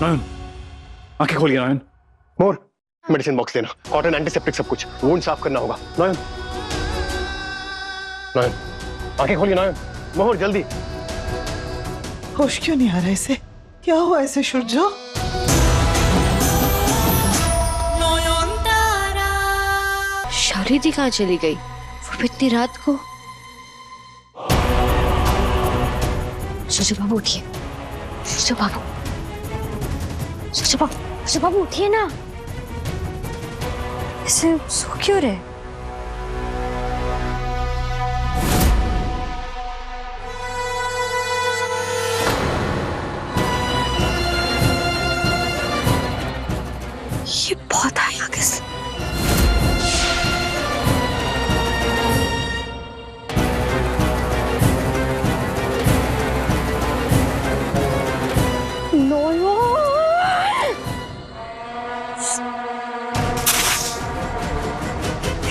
नयन, आंखें खोलिए नयन। मोर, medicine box लेना, कॉटन, एंटीसेप्टिक सब कुछ, वुंड साफ करना होगा। नयन, नयन, आंखें खोलिए नयन। मोहर जल्दी। होश क्यों नहीं आ रहा इसे? क्या हुआ इसे सूरजो? शौर्य दी कहाँ चली गई? वो भी इतनी रात को। सूरज बाबू उठिए, सूरज बाबू, सूरज बाबू, सूरज बाबू उठिए ना। ऐसे सो क्यों रहे? ये बहुत आया किस?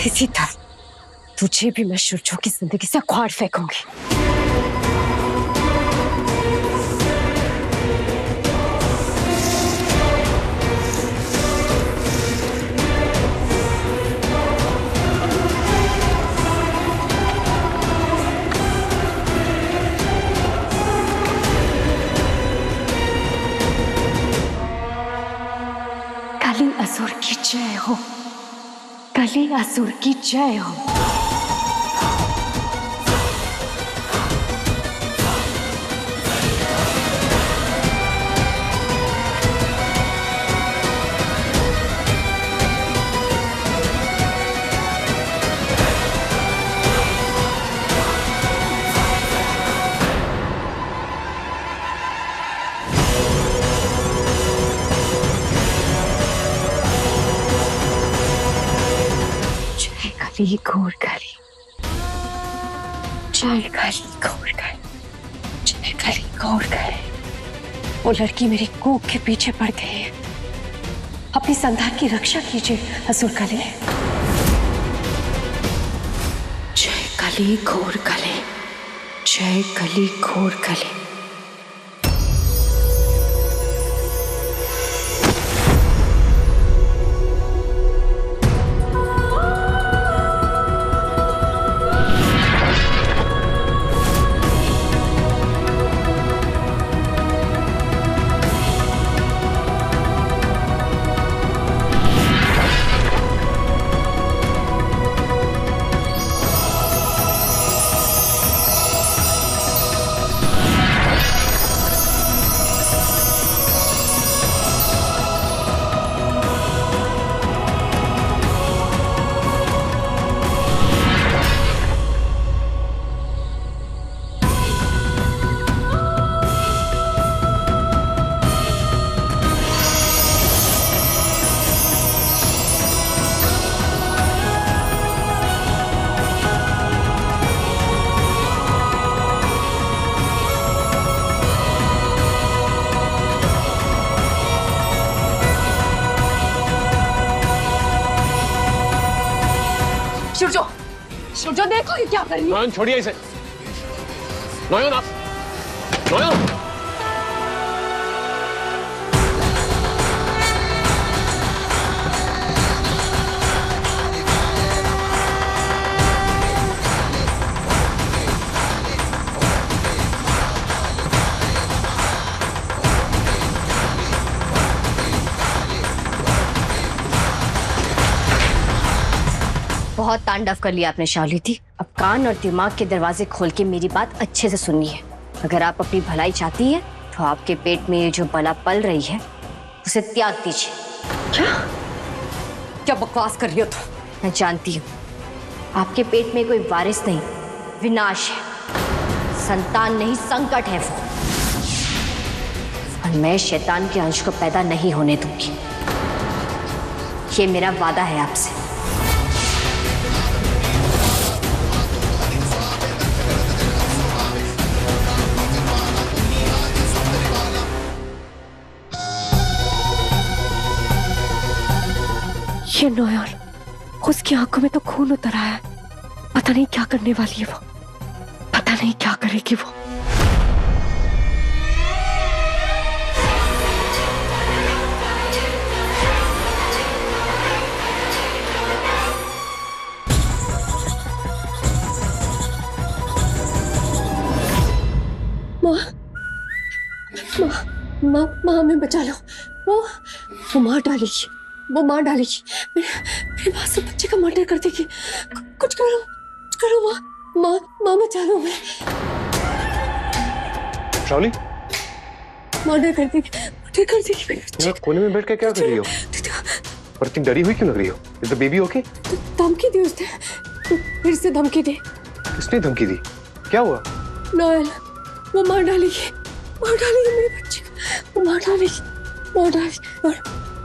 इसी तरह तुझे भी मैं सूरजो की जिंदगी से उखाड़ फेंकूंगी। काली असुर की जय हो, काली असुर की जय हो। काली घोर काली, जय काली घोर काली, जय काली घोर काली। वो लड़की मेरी कूक के पीछे पड़ गई है। अपनी संतान की रक्षा कीजिए असुर काली। जय काली घोर काली, जय काली घोर काली। सूरजो देखो ये क्या कर रही है। नयन छोड़िए इसे। नयन आप, नयन। बहुत तांडव कर लिया आपने शालिनी। अब कान और दिमाग के दरवाजे खोल के मेरी बात अच्छे से सुनिए। अगर आप अपनी भलाई चाहती है तो आपके पेट में ये जो बला पल रही है उसे त्याग दीजिए। क्या क्या बकवास कर रही हो तुम? मैं जानती हूँ आपके पेट में कोई वारिस नहीं, विनाश है। संतान नहीं, संकट है वो। और मैं शैतान के अंश को पैदा नहीं होने दूंगी। ये मेरा वादा है आपसे। ये नयन, उसकी आंखों में तो खून उतर आया है। पता नहीं क्या करने वाली है वो, पता नहीं क्या करेगी वो। माँ हमें बचा लो। वो मार डालेगी, वो मार डालेगी। मेरे माँ से बच्चे का मर्डर कर देगी। कुछ करो माँ, माँ बचा लो हमें। शाओली, मर्डर कर देगी मेरे बच्चे यहाँ कोने में बैठ के क्या कर रही हो? और इतनी डरी हुई क्यों लग रही हो? Is the baby okay? धमकी दी उसने, फिर से धमकी दी। किसने धमकी दी? क्या हुआ? नोएल, वो मार डालेगी मेरे बच्चे को। वो मार डालेगी और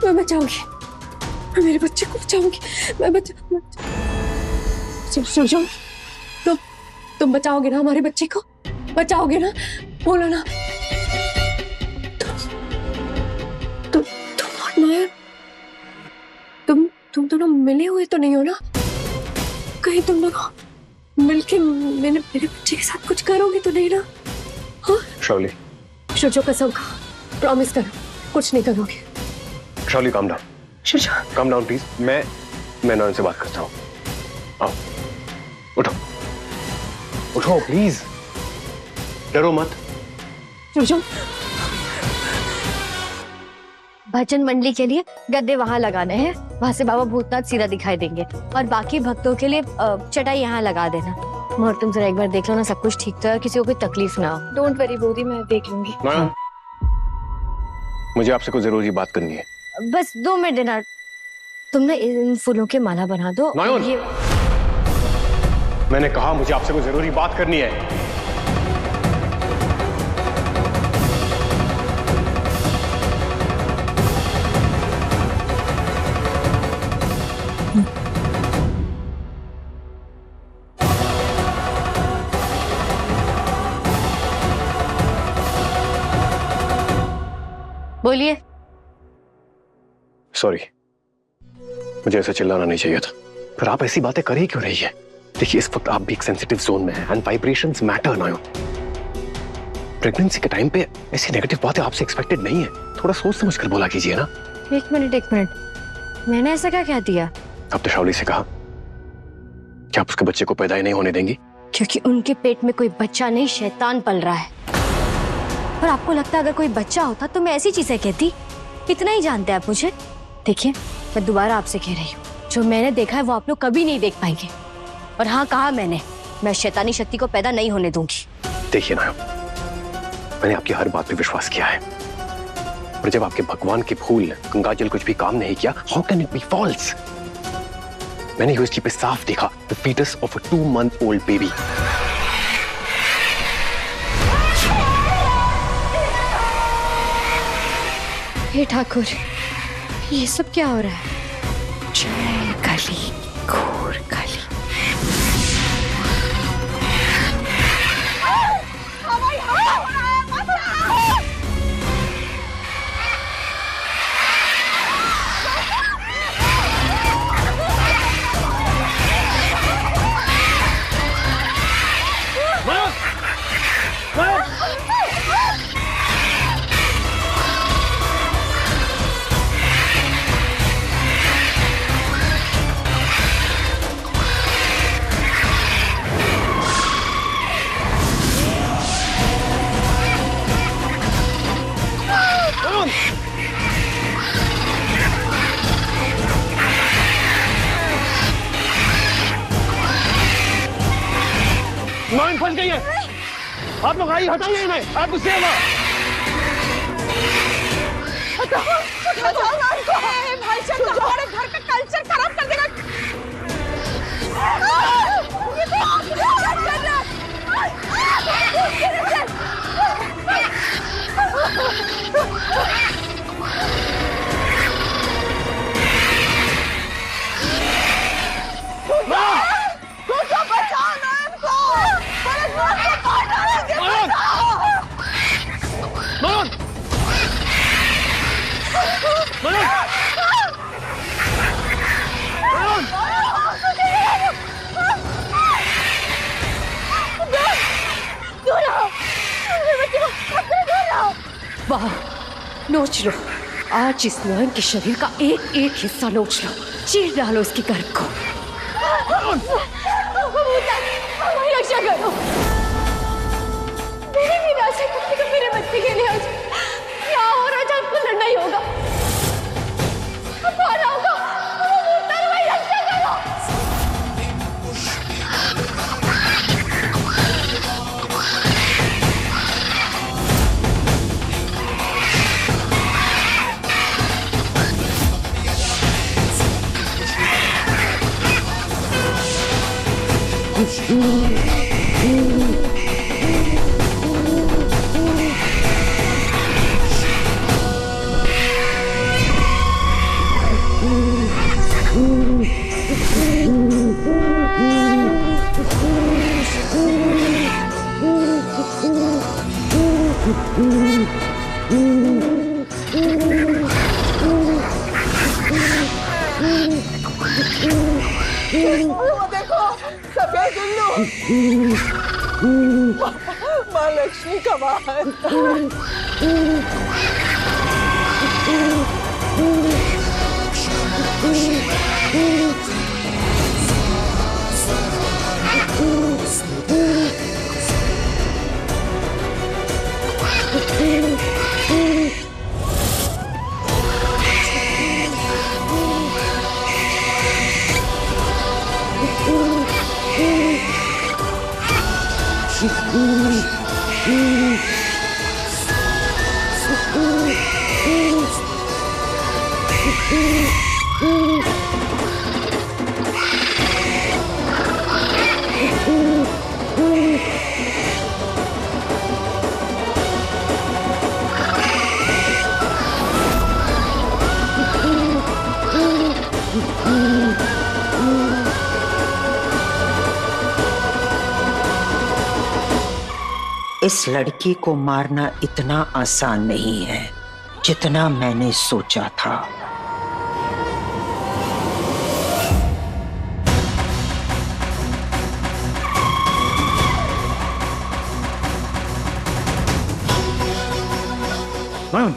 मैं बचाऊंगी, मैं मेरे बच्चे को बचाऊंगी। सुन, तुम बचाओगे ना हमारे बच्चे को? बचाओगे ना? बोलो ना। तुम और नोएल, तुम दोनों मिले हुए तो नहीं हो ना? कहीं तुम दोनों मिलके मेरे बच्चे के साथ कुछ करोगे तो नहीं ना? हाँ शाओली, शुजो कसम खा, प्रॉमिस करो कुछ नहीं करोगे। शाओली calm down, शुजो calm down please. मैं नॉयन से बात करता हूँ। आओ, उठो प्लीज, डरो मत। शुजो, भजन मंडली के लिए गद्दे वहाँ लगाने हैं, वहाँ से बाबा भूतनाथ सीधा दिखाई देंगे, और बाकी भक्तों के लिए चटाई यहाँ लगा देना। मोर तुम जरा एक बार देख लो ना, सब कुछ ठीक तो है, किसी को कोई तकलीफ ना हो। डोंट वरी बोधी, मैं देख लूंगी। मुझे आपसे कोई जरूरी बात करनी है। बस 2 मिनट देना। तुम ना इन फूलों के माला बना दो। नयन, मैंने कहा मुझे आपसे कोई जरूरी बात करनी है। बोलिए। सॉरी, मुझे ऐसा चिल्लाना नहीं चाहिए था, पर आप ऐसी बातें कर ही क्यों रही है? देखिए, इस वक्त आप भी एक सेंसिटिव जोन में हैं एंड वाइब्रेशंस मैटर ना। प्रेगनेंसी के टाइम पे ऐसी नेगेटिव बातें आपसे एक्सपेक्टेड नहीं है। थोड़ा सोच समझ कर बोला कीजिए ना। एक मिनट, मैंने ऐसा क्या कह दिया? अब तो शाओली से कहा कि आप उसके बच्चे को पैदा ही नहीं होने देंगी, क्योंकि उनके पेट में कोई बच्चा नहीं, शैतान पल रहा है। और आपको लगता है अगर कोई बच्चा होता तो मैं ऐसी चीजें कहती? इतना ही जानते हैं आप मुझे। देखिए, मैं दोबारा आपसे कह रही हूँ, जो मैंने देखा है वो आप लोग कभी नहीं देख पाएंगे। और हाँ, कहा मैं शैतानी शक्ति को पैदा नहीं होने दूंगी। देखिए ना, मैंने आपकी हर बात पे विश्वास किया है, और जब आपके भगवान के फूल गंगाजल कुछ भी काम नहीं किया, how can it be false? मैंने यूएसजी पे साफ देखा, the foetus of a 2 month old baby. हे ठाकुर, ये सब क्या हो रहा है? जय काली, घोर काली। नॉयन फंस गई है। आप लोग आइए, हटाइए इन्हें। आप गुस्से में भाई साहब, हमारे घर का कल्चर खराब कर देगा। वाह, नोच लो। आज इस नयन के शरीर का एक एक हिस्सा नोच लो, चीर डालो इसकी गर्भ को। रक्षा करो, मेरी विनाश है, मेरे बच्चे के लिए। क्या हो रहा है? वो देखो सफेद उल्लू। माँ लक्ष्मी का वाहन। इस लड़की को मारना इतना आसान नहीं है जितना मैंने सोचा था। नयन,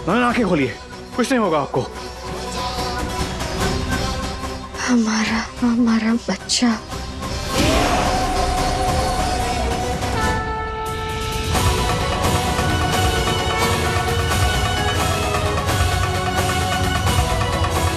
नयन आंखें खोलिए, कुछ नहीं होगा आपको। हमारा हमारा बच्चा